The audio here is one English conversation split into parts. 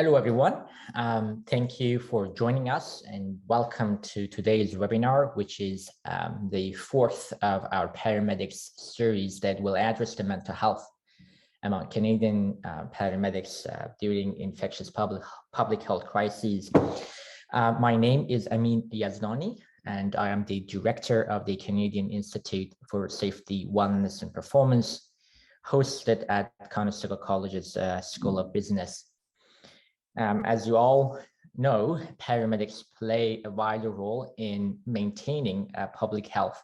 Hello, everyone. Thank you for joining us and welcome to today's webinar, which is the fourth of our paramedics series that will address the mental health among Canadian paramedics during infectious public health crises. My name is Amin Yazdani, and I am the director of the Canadian Institute for Safety, Wellness and Performance, hosted at Conestoga College's School of Business. As you all know, paramedics play a vital role in maintaining public health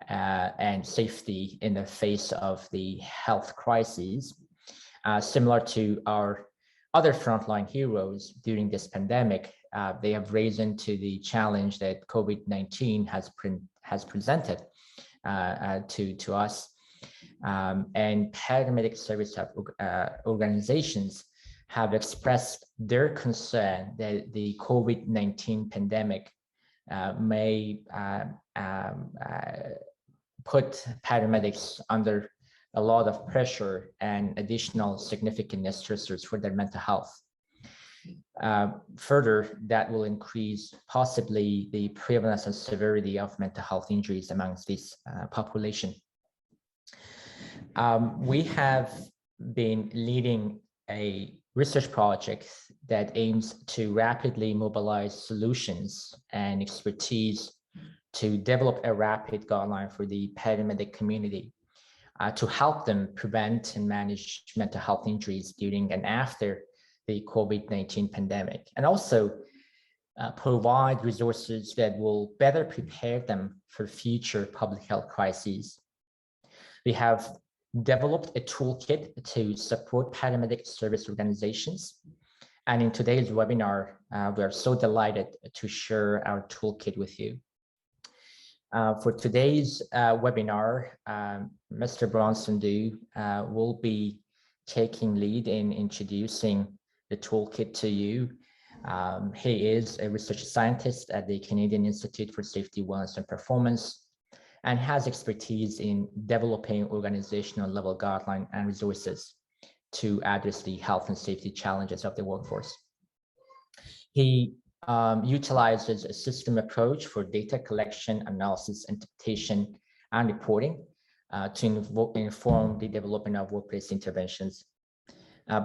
and safety in the face of the health crises. Similar to our other frontline heroes during this pandemic, they have risen to the challenge that COVID-19 has presented to us. And paramedic service organizations have expressed their concern that the COVID-19 pandemic may put paramedics under a lot of pressure and additional significant stressors for their mental health. Further, that will increase possibly the prevalence and severity of mental health injuries amongst this population. We have been leading a research project that aims to rapidly mobilize solutions and expertise to develop a rapid guideline for the paramedic community to help them prevent and manage mental health injuries during and after the COVID-19 pandemic, and also provide resources that will better prepare them for future public health crises. We have developed a toolkit to support paramedic service organizations. And in today's webinar, we are so delighted to share our toolkit with you. For today's webinar, Mr. Bronson Du will be taking lead in introducing the toolkit to you. He is a research scientist at the Canadian Institute for Safety, Wellness and Performance, and has expertise in developing organizational level guideline and resources to address the health and safety challenges of the workforce. He utilizes a system approach for data collection, analysis, interpretation, and reporting to inform the development of workplace interventions.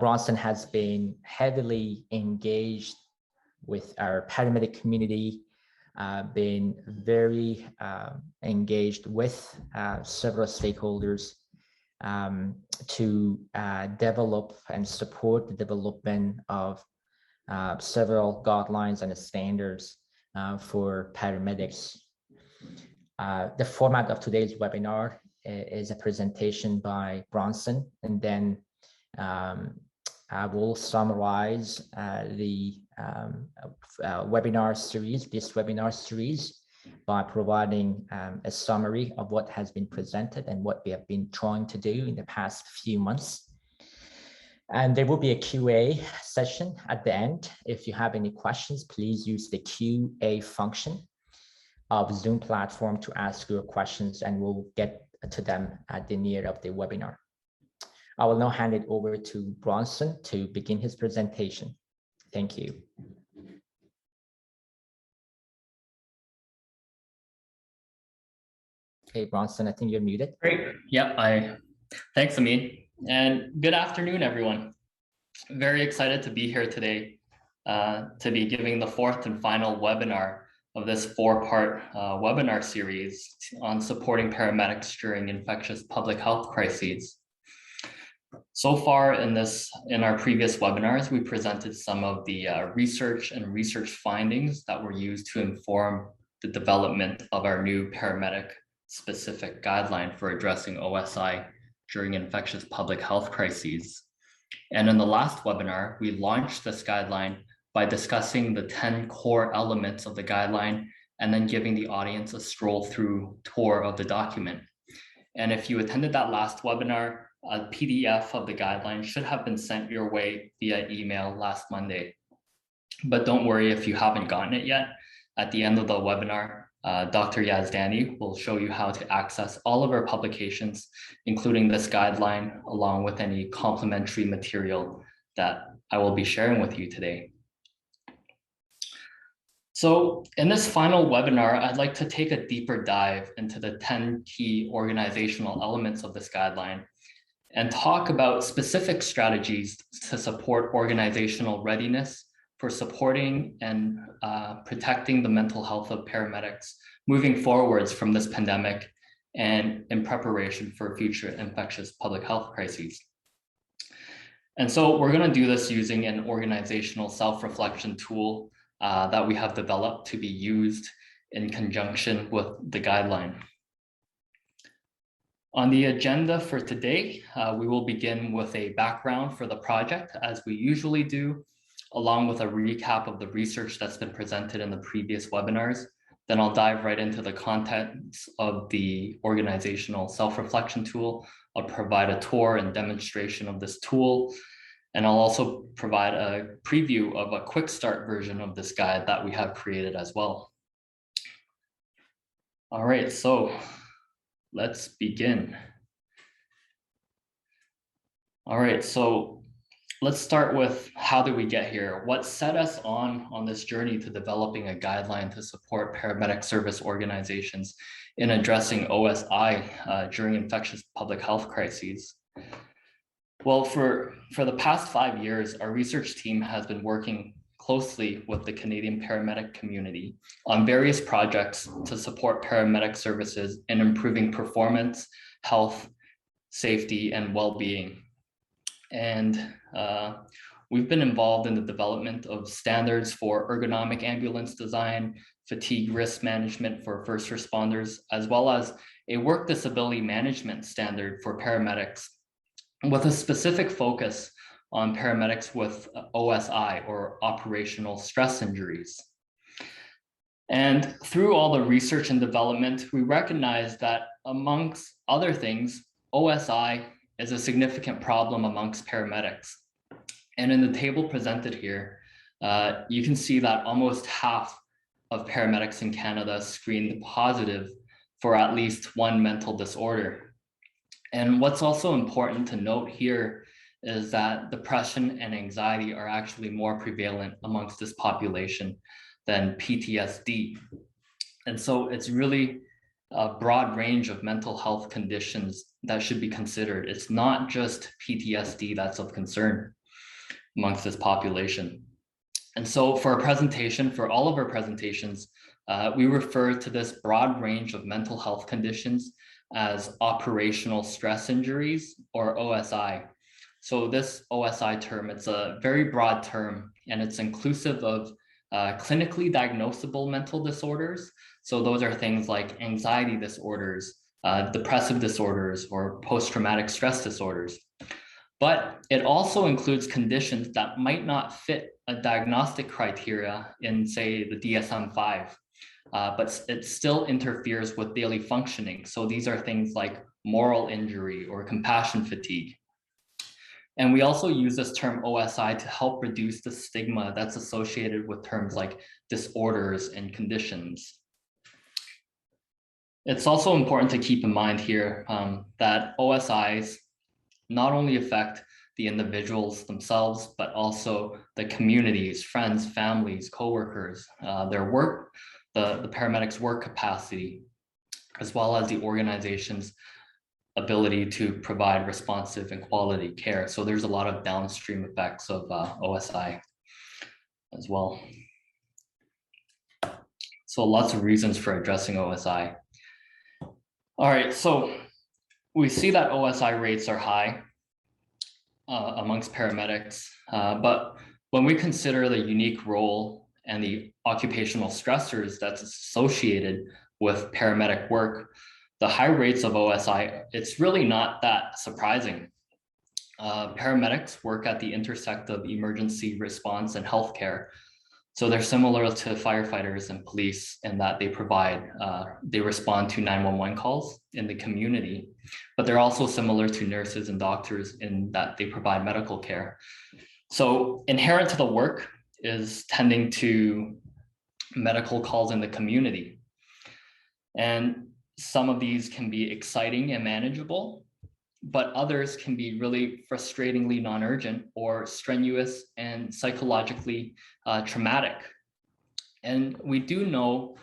Bronson has been heavily engaged with our paramedic community, been very engaged with several stakeholders to develop and support the development of several guidelines and standards for paramedics. The format of today's webinar is a presentation by Bronson, and then I will summarize the webinar series by providing a summary of what has been presented and what we have been trying to do in the past few months. And there will be a QA session at the end. If you have any questions, please use the QA function of Zoom platform to ask your questions, and we'll get to them at the near of the webinar. I will now hand it over to Bronson to begin his presentation. Thank you. Okay, Bronson, I think you're muted. Great. Yep. Thanks, Amin. And good afternoon, everyone. Very excited to be here today to be giving the fourth and final webinar of this four-part webinar series on supporting paramedics during infectious public health crises. So far in our previous webinars, we presented some of the research findings that were used to inform the development of our new paramedic specific guideline for addressing OSI during infectious public health crises. And in the last webinar, we launched this guideline by discussing the 10 core elements of the guideline and then giving the audience a stroll through tour of the document. And if you attended that last webinar, a PDF of the guideline should have been sent your way via email last Monday. But don't worry if you haven't gotten it yet. At the end of the webinar, Dr. Yazdani will show you how to access all of our publications, including this guideline, along with any complementary material that I will be sharing with you today. So in this final webinar, I'd like to take a deeper dive into the 10 key organizational elements of this guideline and talk about specific strategies to support organizational readiness for supporting and protecting the mental health of paramedics moving forwards from this pandemic and in preparation for future infectious public health crises. And so we're going to do this using an organizational self-reflection tool that we have developed to be used in conjunction with the guideline. On the agenda for today, we will begin with a background for the project, as we usually do, along with a recap of the research that's been presented in the previous webinars. Then I'll dive right into the contents of the organizational self-reflection tool. I'll provide a tour and demonstration of this tool. And I'll also provide a preview of a quick start version of this guide that we have created as well. All right, so let's begin. All right, so let's start with how did we get here? What set us on this journey to developing a guideline to support paramedic service organizations in addressing OSI during infectious public health crises? Well, for the past 5 years, our research team has been working closely with the Canadian paramedic community on various projects to support paramedic services in improving performance, health, safety, and well-being. And we've been involved in the development of standards for ergonomic ambulance design, fatigue risk management for first responders, as well as a work disability management standard for paramedics, with a specific focus on paramedics with OSI, or operational stress injuries. And through all the research and development, we recognize that amongst other things, OSI is a significant problem amongst paramedics. And in the table presented here, you can see that almost half of paramedics in Canada screened positive for at least one mental disorder. And what's also important to note here is that depression and anxiety are actually more prevalent amongst this population than PTSD. And so it's really a broad range of mental health conditions that should be considered. It's not just PTSD that's of concern amongst this population. And so for our presentation, for all of our presentations, we refer to this broad range of mental health conditions as operational stress injuries, or OSI. So this OSI term, it's a very broad term, and it's inclusive of clinically diagnosable mental disorders. So those are things like anxiety disorders, depressive disorders, or post-traumatic stress disorders. But it also includes conditions that might not fit a diagnostic criteria in, say, the DSM-5. But it still interferes with daily functioning. So these are things like moral injury or compassion fatigue. And we also use this term OSI to help reduce the stigma that's associated with terms like disorders and conditions. It's also important to keep in mind here that OSIs not only affect the individuals themselves, but also the communities, friends, families, coworkers, their work, the paramedics' work capacity, as well as the organization's ability to provide responsive and quality care. So there's a lot of downstream effects of OSI as well. So lots of reasons for addressing OSI. All right, so we see that OSI rates are high amongst paramedics, but when we consider the unique role and the occupational stressors that's associated with paramedic work, the high rates of OSI, it's really not that surprising. Paramedics work at the intersect of emergency response and healthcare. So they're similar to firefighters and police in that they respond to 911 calls in the community, but they're also similar to nurses and doctors in that they provide medical care. So inherent to the work is tending to medical calls in the community. And some of these can be exciting and manageable, but others can be really frustratingly non-urgent or strenuous and psychologically traumatic. And we do know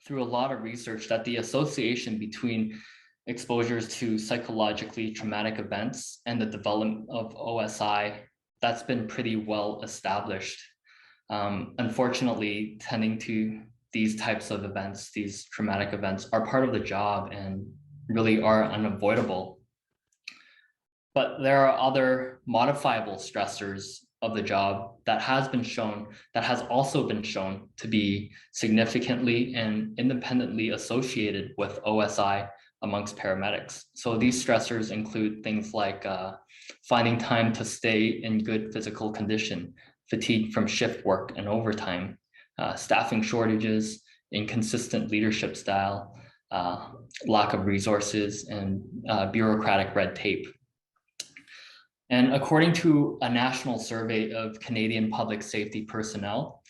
through a lot of research that the association between exposures to psychologically traumatic events and the development of OSI, that's been pretty well established. Unfortunately, tending to these types of events, these traumatic events, are part of the job and really are unavoidable. But there are other modifiable stressors of the job that has also been shown to be significantly and independently associated with OSI amongst paramedics. So these stressors include things like finding time to stay in good physical condition, fatigue from shift work and overtime, staffing shortages, inconsistent leadership style, lack of resources, and bureaucratic red tape. And according to a national survey of Canadian public safety personnel,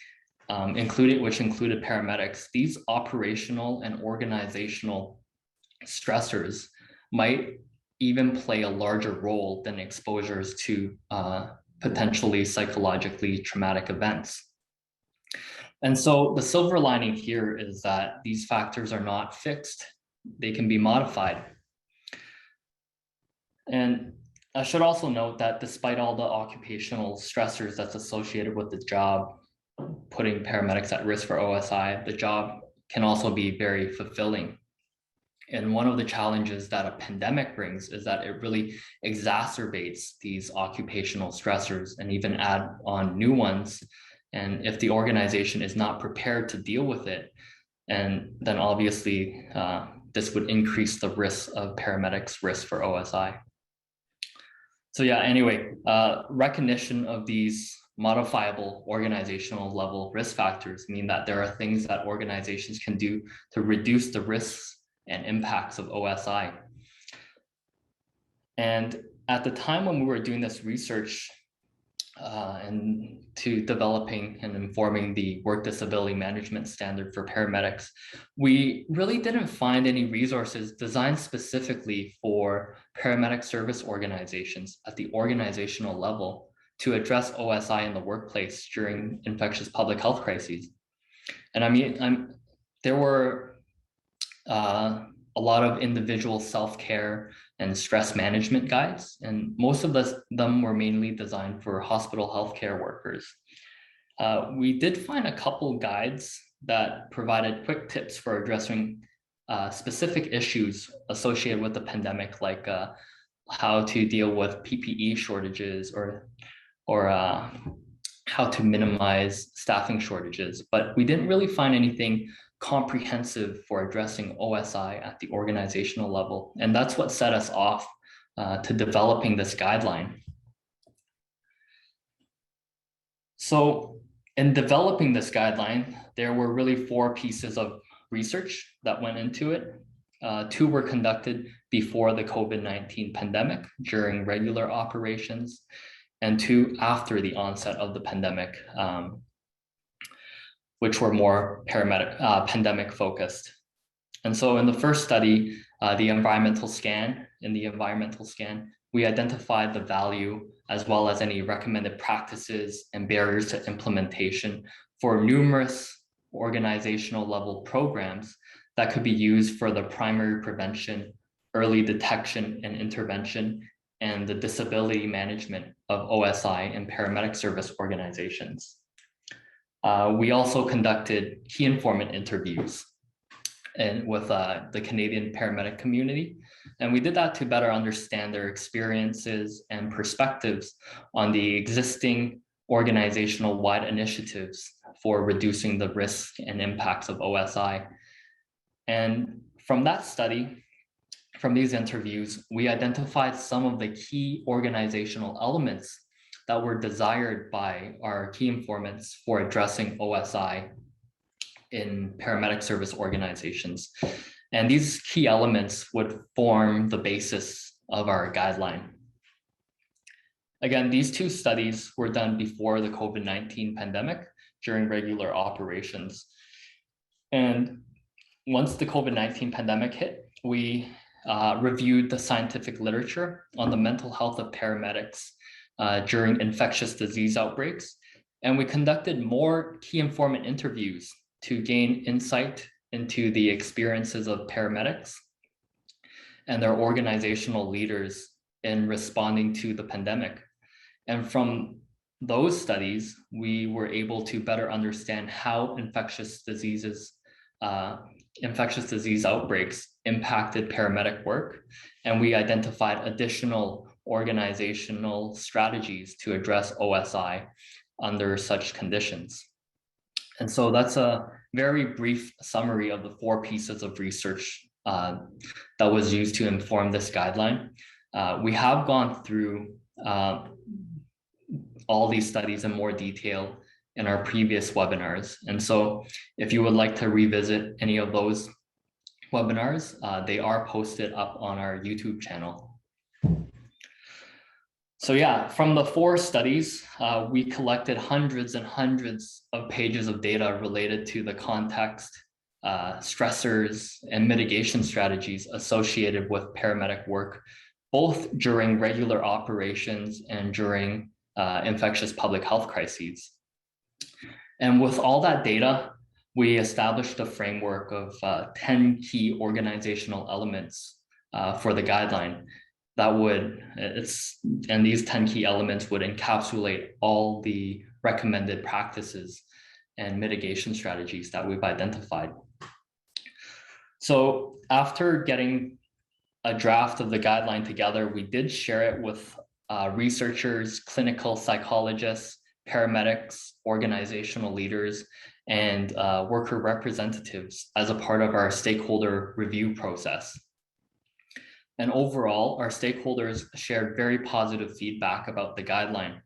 which included paramedics, these operational and organizational stressors might even play a larger role than exposures to potentially psychologically traumatic events. And so the silver lining here is that these factors are not fixed, they can be modified. And I should also note that despite all the occupational stressors that's associated with the job, putting paramedics at risk for OSI, the job can also be very fulfilling. And one of the challenges that a pandemic brings is that it really exacerbates these occupational stressors and even add on new ones. And if the organization is not prepared to deal with it, and then obviously this would increase the risk of paramedics' risk for OSI. So yeah, anyway, recognition of these modifiable organizational level risk factors mean that there are things that organizations can do to reduce the risks and impacts of OSI. And at the time when we were doing this research and to developing and informing the work disability management standard for paramedics, we really didn't find any resources designed specifically for paramedic service organizations at the organizational level to address OSI in the workplace during infectious public health crises. And I mean, there were a lot of individual self-care and stress management guides, and most of them were mainly designed for hospital healthcare workers. We did find a couple guides that provided quick tips for addressing specific issues associated with the pandemic, like how to deal with PPE shortages or how to minimize staffing shortages, but we didn't really find anything comprehensive for addressing OSI at the organizational level. And that's what set us off to developing this guideline. So in developing this guideline, there were really 4 pieces of research that went into it. 2 were conducted before the COVID-19 pandemic during regular operations, and 2 after the onset of the pandemic, which were more pandemic focused. And so in the first study, the environmental scan, we identified the value as well as any recommended practices and barriers to implementation for numerous organizational level programs that could be used for the primary prevention, early detection and intervention, and the disability management of OSI and paramedic service organizations. We also conducted key informant interviews with the Canadian paramedic community. And we did that to better understand their experiences and perspectives on the existing organizational-wide initiatives for reducing the risk and impacts of OSI. And from that study, from these interviews, we identified some of the key organizational elements that were desired by our key informants for addressing OSI in paramedic service organizations. And these key elements would form the basis of our guideline. Again, these 2 studies were done before the COVID-19 pandemic during regular operations. And once the COVID-19 pandemic hit, we reviewed the scientific literature on the mental health of paramedics during infectious disease outbreaks. And we conducted more key informant interviews to gain insight into the experiences of paramedics and their organizational leaders in responding to the pandemic. And from those studies, we were able to better understand how infectious disease outbreaks impacted paramedic work. And we identified additional organizational strategies to address OSI under such conditions. And so that's a very brief summary of the 4 pieces of research that was used to inform this guideline. We have gone through all these studies in more detail in our previous webinars. And so if you would like to revisit any of those webinars, they are posted up on our YouTube channel. So yeah, from the 4 studies, we collected hundreds and hundreds of pages of data related to the context, stressors, and mitigation strategies associated with paramedic work, both during regular operations and during infectious public health crises. And with all that data, we established a framework of 10 key organizational elements for the guideline that and these 10 key elements would encapsulate all the recommended practices and mitigation strategies that we've identified. So after getting a draft of the guideline together, we did share it with researchers, clinical psychologists, paramedics, organizational leaders, and worker representatives as a part of our stakeholder review process. And overall, our stakeholders shared very positive feedback about the guideline.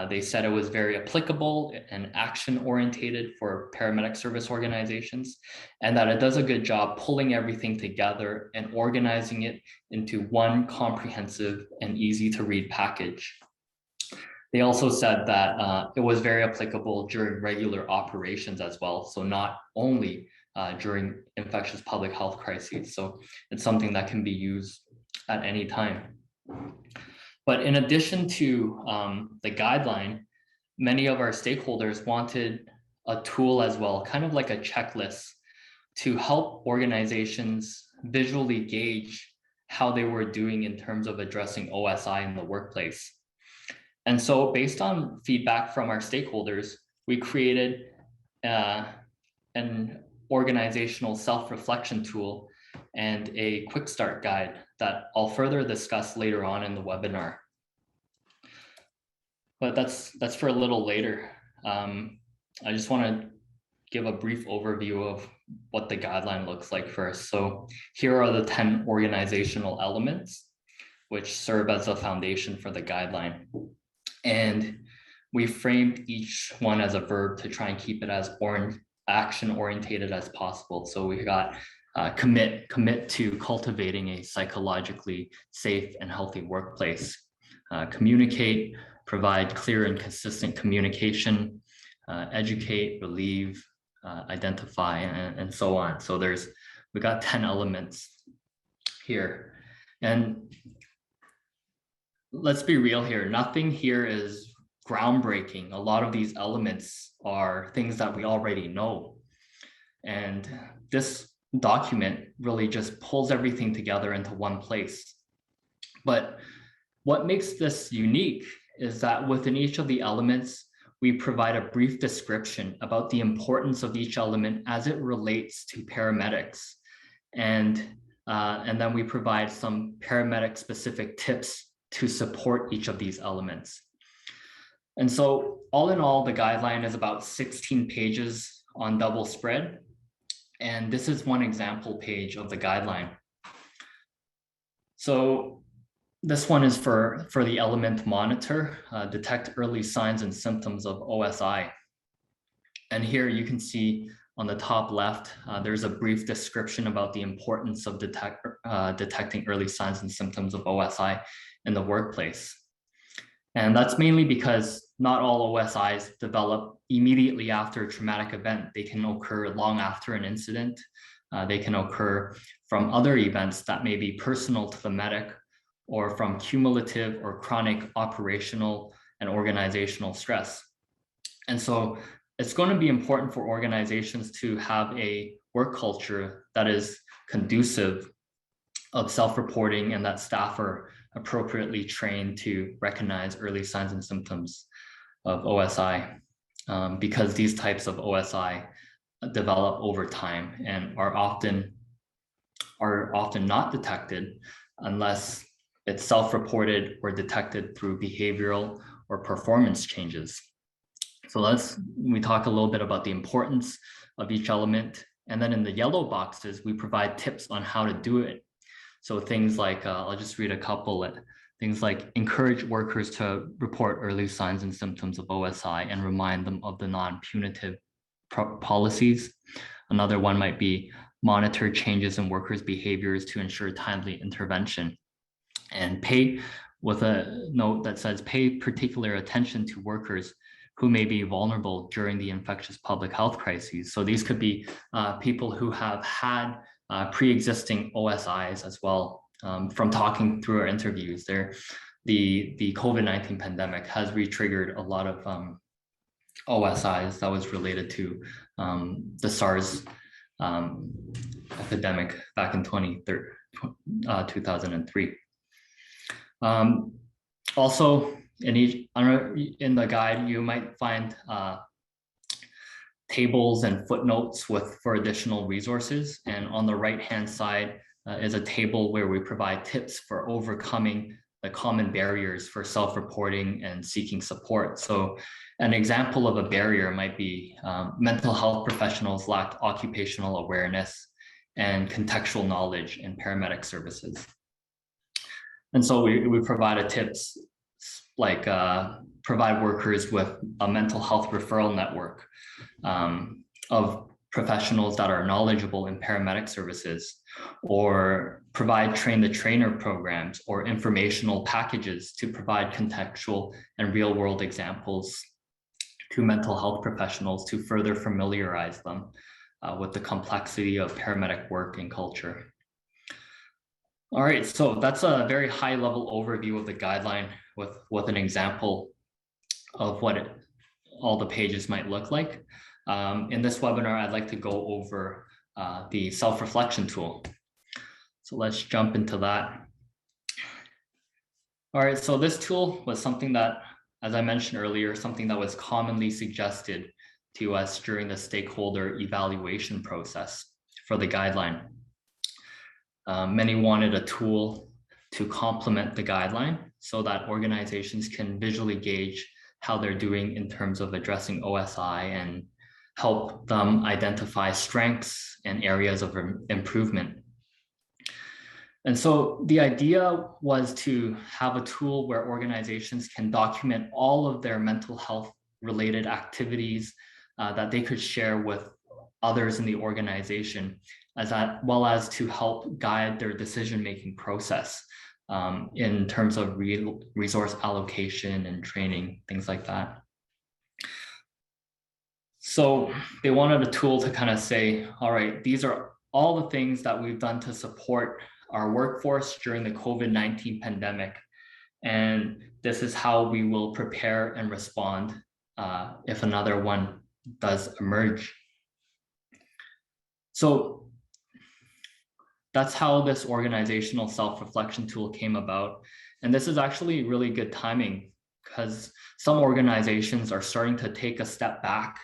They said it was very applicable and action-oriented for paramedic service organizations, and that it does a good job pulling everything together and organizing it into one comprehensive and easy-to-read package. They also said that it was very applicable during regular operations as well, so not only during infectious public health crises. So it's something that can be used at any time. But in addition to the guideline, many of our stakeholders wanted a tool as well, kind of like a checklist to help organizations visually gauge how they were doing in terms of addressing OSI in the workplace. And so based on feedback from our stakeholders, we created an organizational self-reflection tool and a quick start guide that I'll further discuss later on in the webinar. But that's for a little later. I just want to give a brief overview of what the guideline looks like first. So here are the 10 organizational elements which serve as a foundation for the guideline. And we framed each one as a verb to try and keep it as action orientated as possible. So we got commit to cultivating a psychologically safe and healthy workplace. Communicate, provide clear and consistent communication, educate, relieve, identify, and so on. So we got 10 elements here. And let's be real here, nothing here is groundbreaking. A lot of these elements are things that we already know. And this document really just pulls everything together into one place. But what makes this unique is that within each of the elements, we provide a brief description about the importance of each element as it relates to paramedics. And then we provide some paramedic specific tips to support each of these elements. And so all in all, the guideline is about 16 pages on double spread. And this is one example page of the guideline. So this one is for the element monitor, detect early signs and symptoms of OSI. And here you can see on the top left, there's a brief description about the importance of detecting early signs and symptoms of OSI in the workplace. And that's mainly because not all OSIs develop immediately after a traumatic event. They can occur long after an incident, They can occur from other events that may be personal to the medic, or from cumulative or chronic operational and organizational stress. And so it's going to be important for organizations to have a work culture that is conducive of self-reporting, and that staff are appropriately trained to recognize early signs and symptoms of OSI, because these types of OSI develop over time and are often not detected unless it's self-reported or detected through behavioral or performance changes. So we talk a little bit about the importance of each element. And then in the yellow boxes, we provide tips on how to do it. So things like, I'll just read a couple. Things like encourage workers to report early signs and symptoms of OSI and remind them of the non-punitive policies. Another one might be monitor changes in workers' behaviors to ensure timely intervention. And pay, with a note that says, pay particular attention to workers who may be vulnerable during the infectious public health crises. So these could be people who have had pre-existing OSIs as well. From talking through our interviews there, the COVID-19 pandemic has re-triggered a lot of OSIs that was related to the SARS epidemic back in 2003. Also, in the guide, you might find tables and footnotes for additional resources. And on the right-hand side is a table where we provide tips for overcoming the common barriers for self-reporting and seeking support. So an example of a barrier might be mental health professionals lack occupational awareness and contextual knowledge in paramedic services. And so we provided tips like provide workers with a mental health referral network of professionals that are knowledgeable in paramedic services, or provide train the trainer programs or informational packages to provide contextual and real world examples to mental health professionals to further familiarize them with the complexity of paramedic work and culture. All right, so that's a very high level overview of the guideline with an example of what all the pages might look like. In this webinar, I'd like to go over the self-reflection tool. So let's jump into that. All right, so this tool was something that, as I mentioned earlier, something that was commonly suggested to us during the stakeholder evaluation process for the guideline. Many wanted a tool to complement the guideline so that organizations can visually gauge how they're doing in terms of addressing OSI and help them identify strengths and areas of improvement. And so the idea was to have a tool where organizations can document all of their mental health related activities that they could share with others in the organization, as well as to help guide their decision-making process in terms of resource allocation and training, things like that. So they wanted a tool to kind of say, all right, these are all the things that we've done to support our workforce during the COVID-19 pandemic. And this is how we will prepare and respond if another one does emerge. So that's how this organizational self-reflection tool came about. And this is actually really good timing because some organizations are starting to take a step back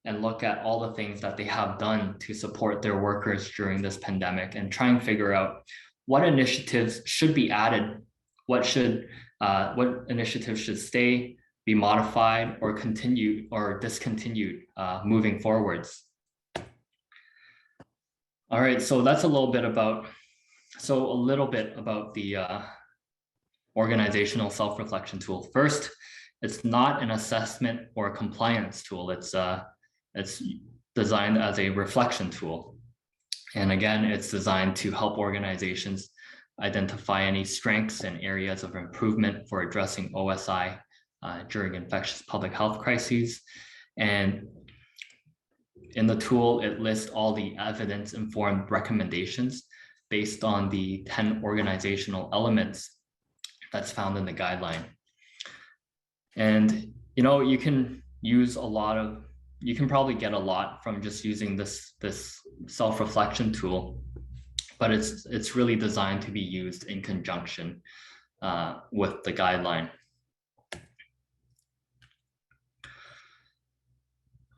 and look at all the things that they have done to support their workers during this pandemic and try and figure out what initiatives should be added, what initiatives should stay, be modified, or continue or discontinued moving forwards. All right, so that's a little bit about the organizational self-reflection tool. First, it's not an assessment or a compliance tool. It's designed as a reflection tool. And again, it's designed to help organizations identify any strengths and areas of improvement for addressing OSI during infectious public health crises, and in the tool, it lists all the evidence-informed recommendations based on the 10 organizational elements that's found in the guideline. And you can use you can probably get a lot from just using this self-reflection tool, but it's really designed to be used in conjunction with the guideline.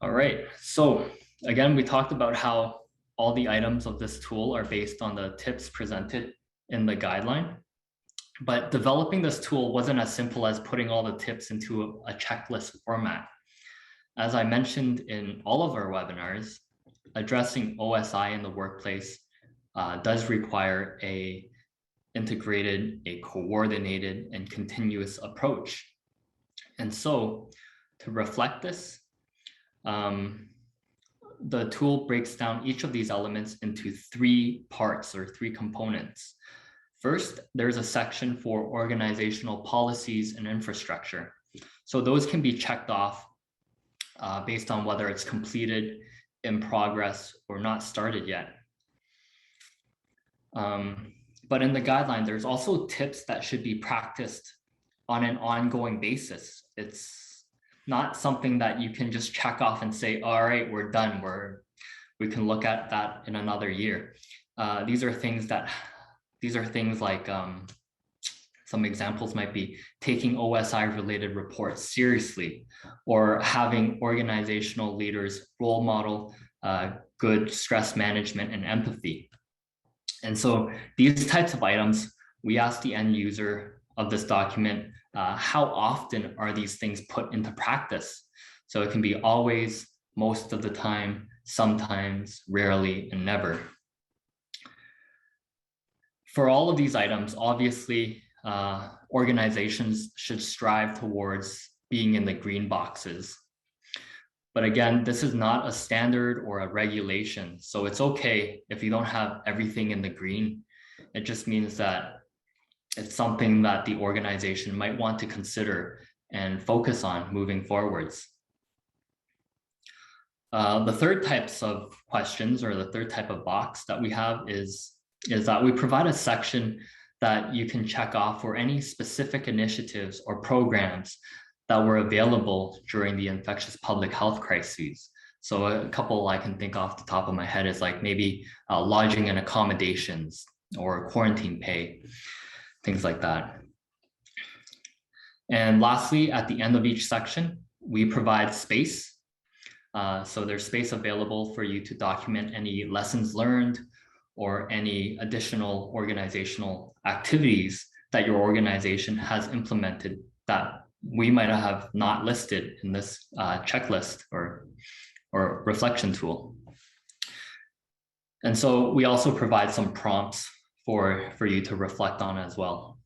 All right, so again, we talked about how all the items of this tool are based on the tips presented in the guideline, but developing this tool wasn't as simple as putting all the tips into a checklist format. As I mentioned in all of our webinars, addressing OSI in the workplace does require a integrated, a coordinated, and continuous approach. And so to reflect this, the tool breaks down each of these elements into 3 parts or 3 components. First, there's a section for organizational policies and infrastructure. So those can be checked off based on whether it's completed, in progress, or not started yet. But in the guideline, there's also tips that should be practiced on an ongoing basis. It's not something that you can just check off and say, all right, we're done. We can look at that in another year. These are things like some examples might be taking OSI related reports seriously, or having organizational leaders role model good stress management and empathy. And so these types of items, we ask the end user of this document, how often are these things put into practice? So it can be always, most of the time, sometimes, rarely, and never. For all of these items, obviously, organizations should strive towards being in the green boxes. But again, this is not a standard or a regulation. So it's okay if you don't have everything in the green. It just means that it's something that the organization might want to consider and focus on moving forwards. The third types of questions, or the third type of box that we have is that we provide a section that you can check off for any specific initiatives or programs that were available during the infectious public health crises. So a couple I can think off the top of my head is like maybe lodging and accommodations or quarantine pay, things like that. And lastly, at the end of each section, we provide space. So there's space available for you to document any lessons learned or any additional organizational activities that your organization has implemented that we might have not listed in this checklist or reflection tool. And so we also provide some prompts for you to reflect on as well.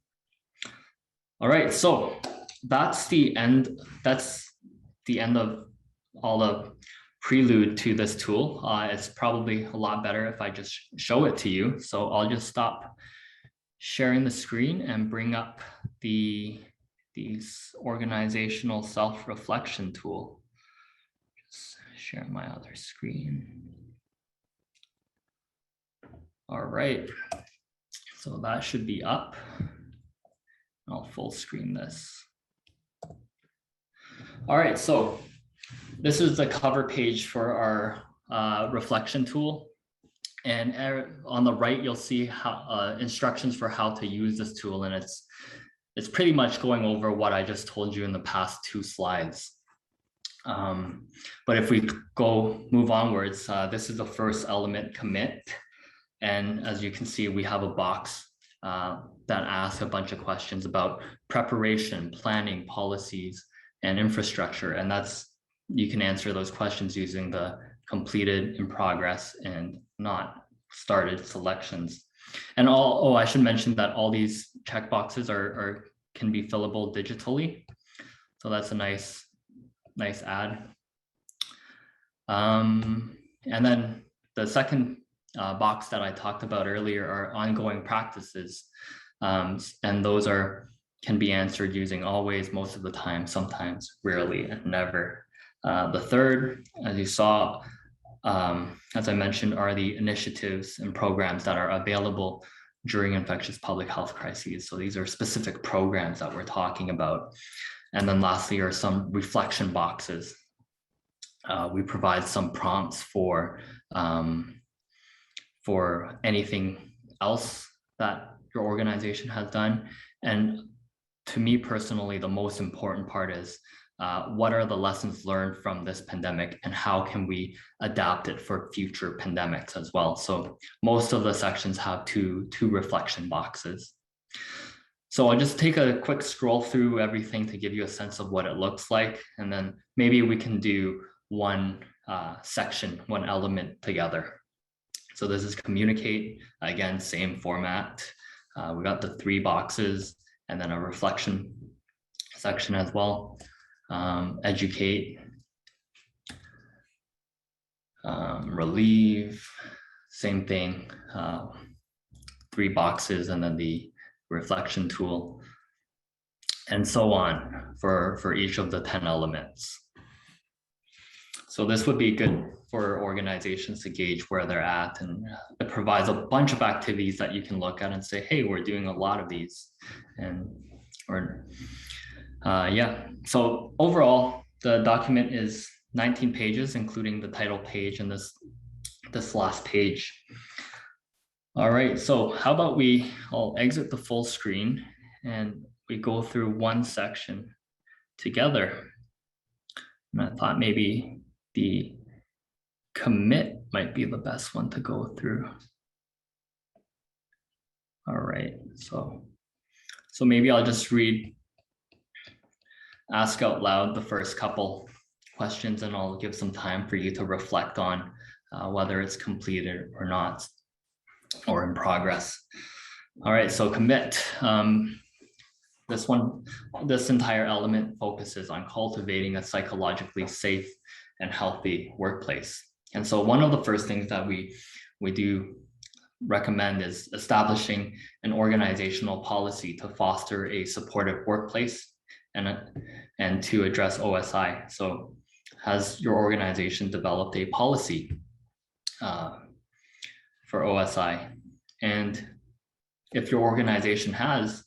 All right, so that's the end of all the prelude to this tool. It's probably a lot better if I just show it to you. So I'll just stop sharing the screen and bring up these organizational self-reflection tool. Just share my other screen. All right, so that should be up. I'll full screen this. All right, so this is the cover page for our reflection tool. And on the right, you'll see how instructions for how to use this tool. And it's pretty much going over what I just told you in the past 2 slides. But if we move onwards, this is the first element, commit. And as you can see, we have a box that asks a bunch of questions about preparation, planning, policies, and infrastructure. And you can answer those questions using the completed, in progress, and not started selections. And I should mention that all these checkboxes can be fillable digitally. So that's a nice add. And then the second box that I talked about earlier are ongoing practices. And those can be answered using always, most of the time, sometimes, rarely, and never. The third, as you saw, as I mentioned, are the initiatives and programs that are available during infectious public health crises. So these are specific programs that we're talking about. And then lastly are some reflection boxes. We provide some prompts for anything else that your organization has done. And to me personally, the most important part is what are the lessons learned from this pandemic and how can we adapt it for future pandemics as well. So most of the sections have two reflection boxes. So I'll just take a quick scroll through everything to give you a sense of what it looks like. And then maybe we can do one section, one element together. So this is communicate, again, same format. We got the 3 boxes and then a reflection section as well. Educate, relieve, same thing, 3 boxes and then the reflection tool, and so on for each of the 10 elements. So this would be good for organizations to gauge where they're at, and it provides a bunch of activities that you can look at and say, hey, we're doing a lot of these. And yeah, so overall, the document is 19 pages, including the title page and this last page. All right, so how about I'll exit the full screen and we go through one section together. And I thought maybe the commit might be the best one to go through. All right, so maybe I'll just ask out loud the first couple questions and I'll give some time for you to reflect on whether it's completed or not, or in progress. All right, so commit. This entire element focuses on cultivating a psychologically safe and healthy workplace. And so one of the first things that we do recommend is establishing an organizational policy to foster a supportive workplace and to address OSI. So has your organization developed a policy for OSI? And if your organization has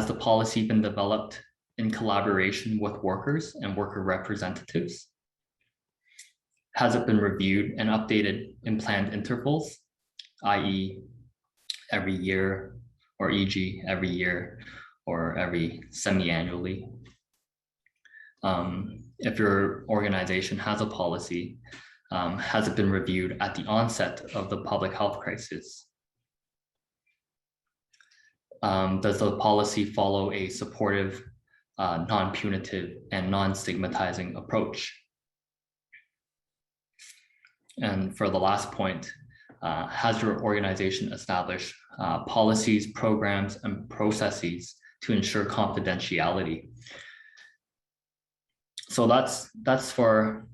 the policy been developed in collaboration with workers and worker representatives? Has it been reviewed and updated in planned intervals, i.e. every year, or e.g. every year, or every semi-annually? If your organization has a policy, has it been reviewed at the onset of the public health crisis? Does the policy follow a supportive, non-punitive, and non-stigmatizing approach? And for the last point, has your organization established policies, programs, and processes to ensure confidentiality? So that's for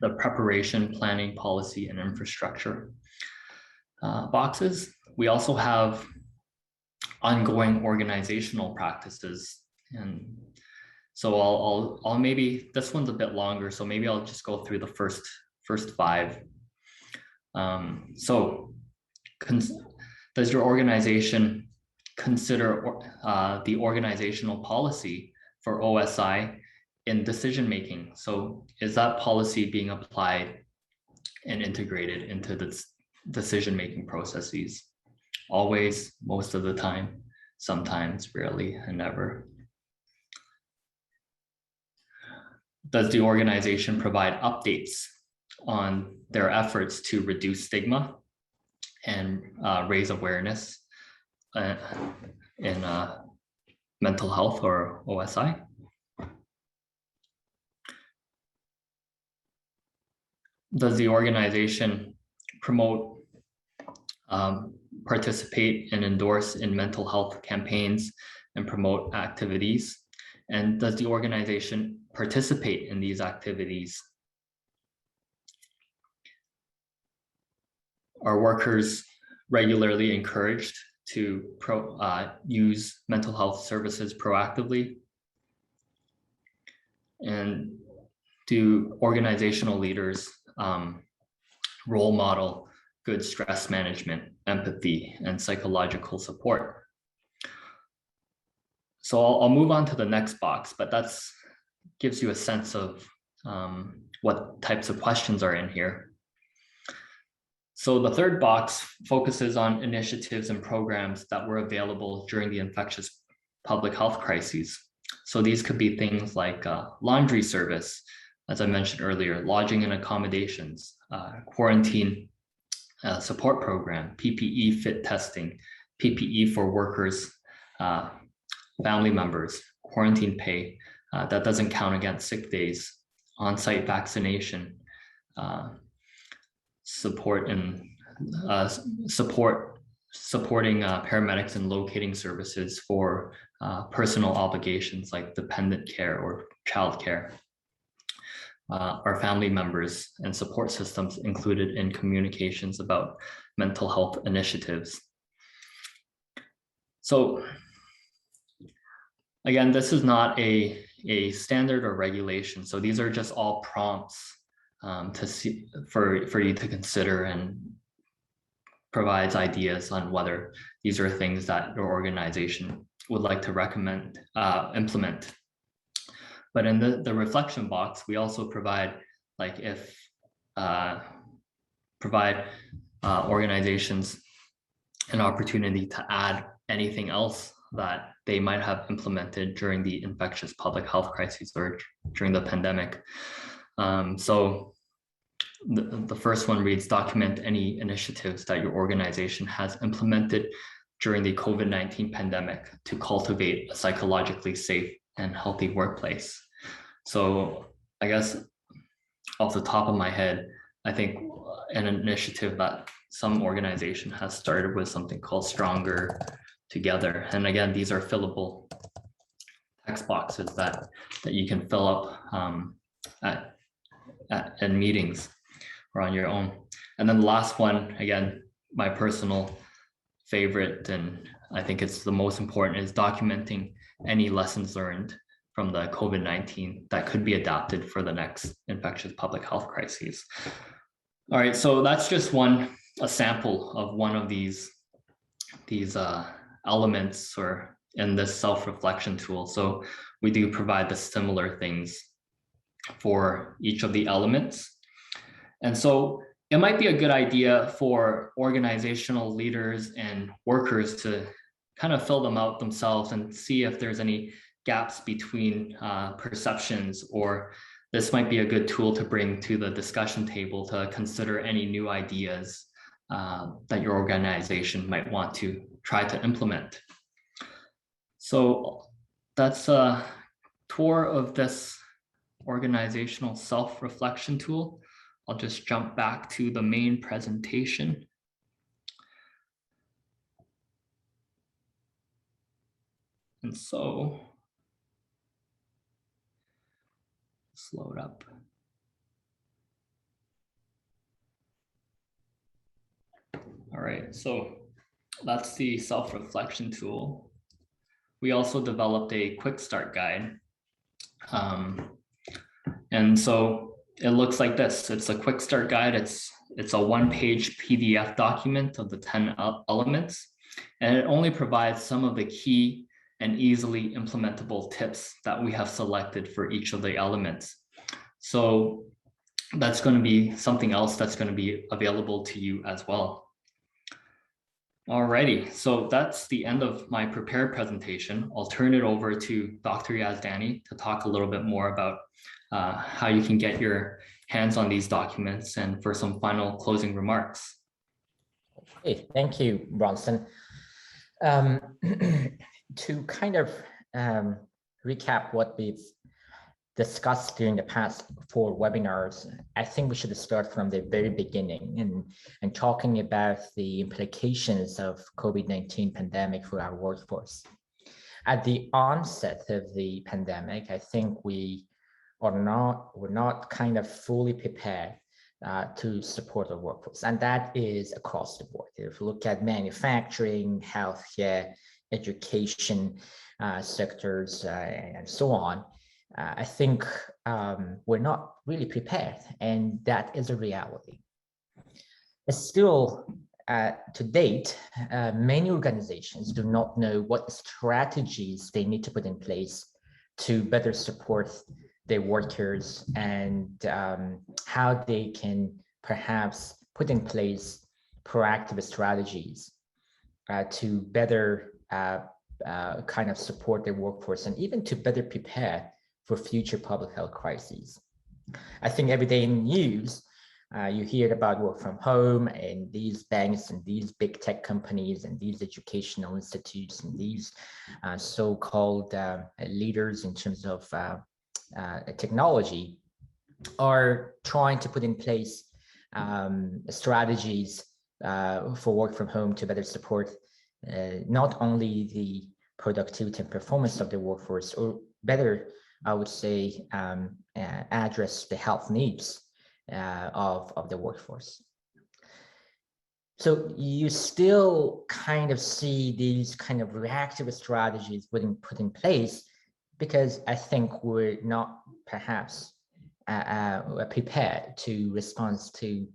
the preparation, planning, policy, and infrastructure boxes. We also have ongoing organizational practices. And so I'll maybe, this one's a bit longer, so maybe I'll just go through the first 5. So does your organization consider the organizational policy for OSI in decision making? So is that policy being applied and integrated into the decision making processes? Always, most of the time, sometimes, rarely, and never. Does the organization provide updates on their efforts to reduce stigma and raise awareness in mental health or OSI? Does the organization promote, participate, and endorse in mental health campaigns and promote activities? And does the organization participate in these activities? Are workers regularly encouraged to use mental health services proactively? And do organizational leaders role model good stress management, empathy, and psychological support. So I'll move on to the next box, but that's gives you a sense of what types of questions are in here. So the third box focuses on initiatives and programs that were available during the infectious public health crises. So these could be things like laundry service, as I mentioned earlier, lodging and accommodations, quarantine support program, PPE fit testing, PPE for workers, family members, quarantine pay, that doesn't count against sick days, on-site vaccination, supporting paramedics in locating services for personal obligations like dependent care or child care. Our family members and support systems included in communications about mental health initiatives. So again, this is not a standard or regulation. So these are just all prompts to see for you to consider, and provides ideas on whether these are things that your organization would like to recommend, implement. But in the reflection box, we also provide, like, if organizations an opportunity to add anything else that they might have implemented during the infectious public health crisis or during the pandemic. So the first one reads, document any initiatives that your organization has implemented during the COVID-19 pandemic to cultivate a psychologically safe and healthy workplace. So I guess off the top of my head, I think an initiative that some organization has started with something called Stronger Together. And again, these are fillable text boxes that you can fill up at meetings or on your own. And then the last one, again, my personal favorite, and I think it's the most important, is documenting any lessons learned from the COVID-19 that could be adapted for the next infectious public health crises. All right, so that's just a sample of one of these elements or in this self-reflection tool. So we do provide the similar things for each of the elements. And so it might be a good idea for organizational leaders and workers to kind of fill them out themselves and see if there's any gaps between perceptions, or this might be a good tool to bring to the discussion table to consider any new ideas that your organization might want to try to implement. So that's a tour of this organizational self-reflection tool. I'll just jump back to the main presentation. And so, slow it up. All right, so that's the self-reflection tool. We also developed a quick start guide. And so it looks like this. It's a quick start guide. It's a one-page PDF document of the 10 elements, and it only provides some of the key and easily implementable tips that we have selected for each of the elements. So that's going to be something else that's going to be available to you as well. Alrighty, so that's the end of my prepared presentation. I'll turn it over to Dr. Yazdani to talk a little bit more about how you can get your hands on these documents, and for some final closing remarks. Okay, thank you, Bronson. To kind of recap what we've discussed during the past 4 webinars, I think we should start from the very beginning and talking about the implications of COVID-19 pandemic for our workforce. At the onset of the pandemic, I think we're not kind of fully prepared to support the workforce, and that is across the board. If you look at manufacturing, healthcare, education sectors, and so on, I think we're not really prepared, and that is a reality. Still, to date, many organizations do not know what strategies they need to put in place to better support their workers, and how they can perhaps put in place proactive strategies to better kind of support their workforce, and even to better prepare for future public health crises. I think every day in the news, you hear about work from home, and these banks and these big tech companies and these educational institutes and these so-called leaders in terms of technology are trying to put in place strategies for work from home to better support not only the productivity and performance of the workforce, or better, I would say, address the health needs of the workforce. So you still kind of see these kind of reactive strategies being put in place, because I think we're not perhaps prepared to respond to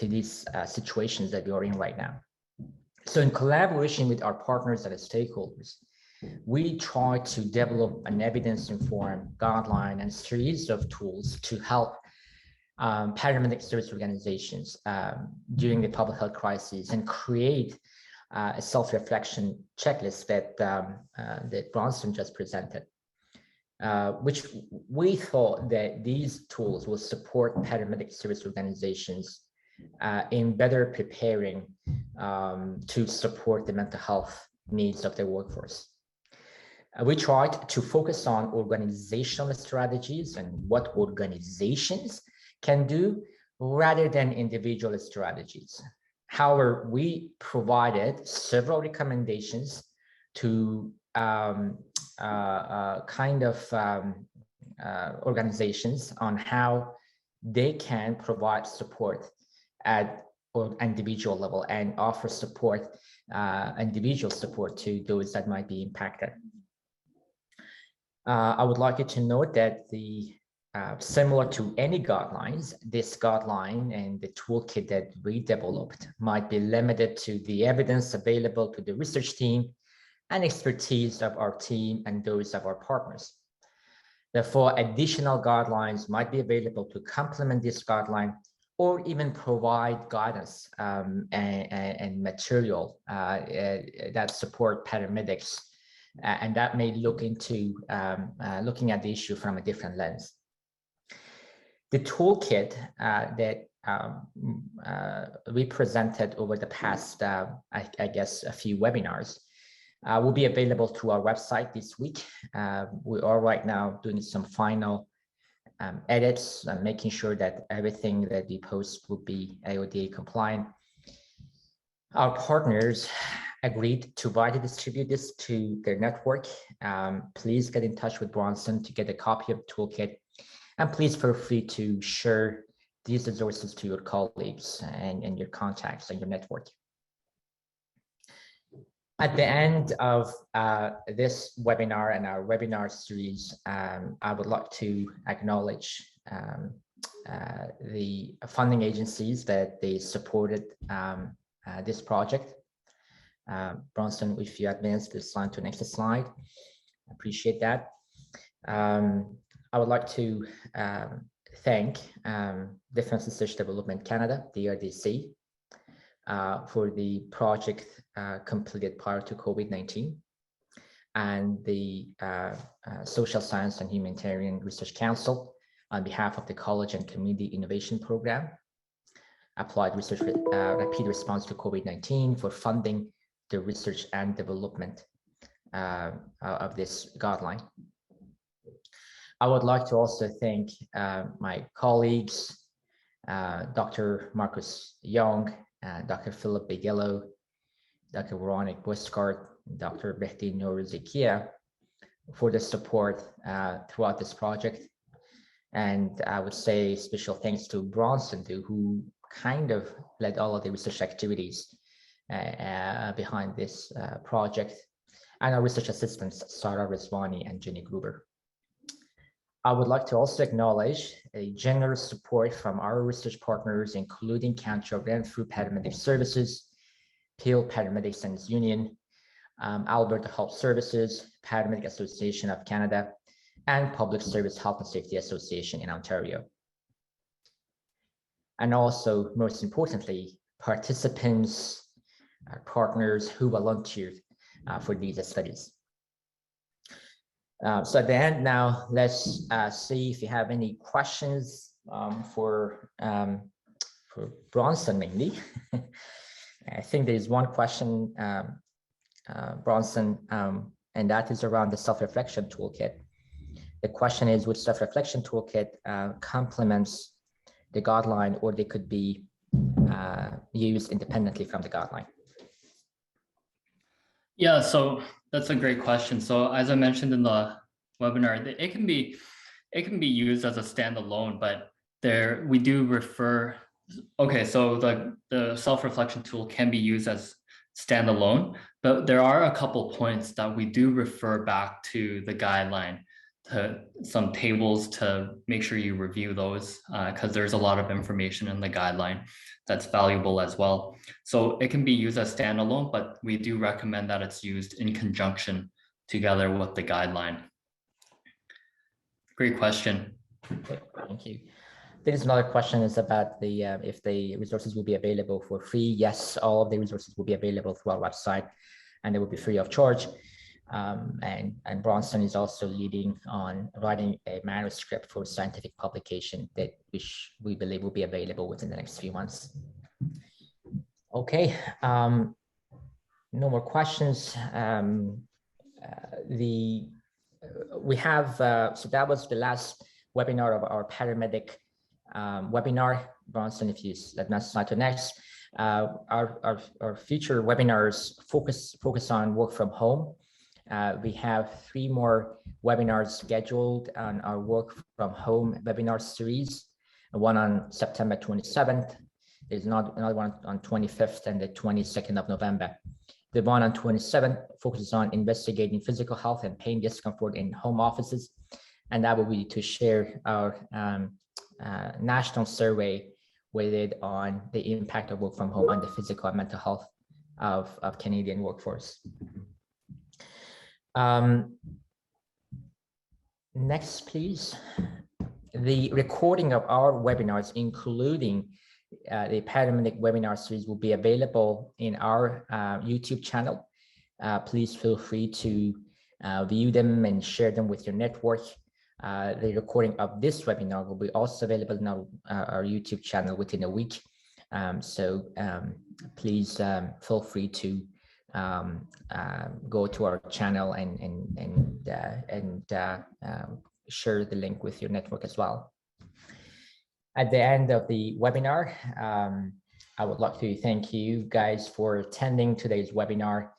these situations that we are in right now. So in collaboration with our partners and stakeholders, we try to develop an evidence-informed guideline and series of tools to help paramedic service organizations during the public health crisis, and create a self-reflection checklist that Bronson just presented, which we thought that these tools will support paramedic service organizations in better preparing to support the mental health needs of their workforce. We tried to focus on organizational strategies and what organizations can do, rather than individual strategies. However, we provided several recommendations to organizations on how they can provide support at or individual level, and offer support, individual support, to those that might be impacted. I would like you to note that similar to any guidelines, this guideline and the toolkit that we developed might be limited to the evidence available to the research team and expertise of our team and those of our partners. Therefore, additional guidelines might be available to complement this guideline, or even provide guidance and material that support paramedics, and that may look into looking at the issue from a different lens. The toolkit that we presented over the past, I guess, a few webinars will be available through our website this week. We are right now doing some final edits and making sure that everything that we post will be AODA compliant. Our partners agreed to widely distribute this to their network. Please get in touch with Bronson to get a copy of the toolkit, and please feel free to share these resources to your colleagues and your contacts and your network. At the end of this webinar and our webinar series, I would like to acknowledge the funding agencies that they supported this project. Bronson, if you advance this slide to the next slide, I appreciate that. I would like to thank Defense Research Development Canada, DRDC, for the project completed prior to COVID-19, and the Social Science and Humanitarian Research Council on behalf of the College and Community Innovation Program, Applied Research Rapid Response to COVID-19, for funding the research and development of this guideline. I would like to also thank my colleagues, Dr. Marcus Young, Dr. Philip Bigelow, Dr. Veronica Buskart, Dr. Behdi Noor-Zekia, for the support throughout this project. And I would say special thanks to Bronson, who kind of led all of the research activities behind this project, and our research assistants, Sarah Rizwani and Jenny Gruber. I would like to also acknowledge a generous support from our research partners, including Cantor Renfrew Paramedic Services, Peel Paramedics and its Union, Alberta Health Services, Paramedic Association of Canada, and Public Service Health and Safety Association in Ontario. And also, most importantly, participants, partners who volunteered for these studies. So at the end now, let's see if you have any questions for Bronson mainly. I think there is one question, Bronson, and that is around the self-reflection toolkit. The question is, which self-reflection toolkit complements the guideline, or they could be used independently from the guideline? Yeah, so that's a great question. So as I mentioned in the webinar, it can be used as a standalone, but we do refer. Okay, so the self-reflection tool can be used as standalone, but there are a couple points that we do refer back to the guideline, to some tables, to make sure you review those, because there's a lot of information in the guideline that's valuable as well. So it can be used as standalone, but we do recommend that it's used in conjunction together with the guideline. Great question. Thank you. There's another question is about the if the resources will be available for free. Yes, all of the resources will be available through our website, and they will be free of charge. And Bronson is also leading on writing a manuscript for scientific publication that which we believe will be available within the next few months. Okay, no more questions. We have, so that was the last webinar of our paramedic webinar. Bronson, if you let me slide to next. Our future webinars focus on work from home. We have 3 more webinars scheduled on our work from home webinar series, one on September 27th. There's another one on 25th and the 22nd of November. The one on 27th focuses on investigating physical health and pain discomfort in home offices. And that will be to share our national survey with it on the impact of work from home on the physical and mental health of Canadian workforce. Next, please. The recording of our webinars, including the paramedic webinar series, will be available in our YouTube channel. Please feel free to view them and share them with your network. The recording of this webinar will be also available in our YouTube channel within a week. So please feel free to go to our channel and share the link with your network as well. At the end of the webinar, I would like to thank you guys for attending today's webinar.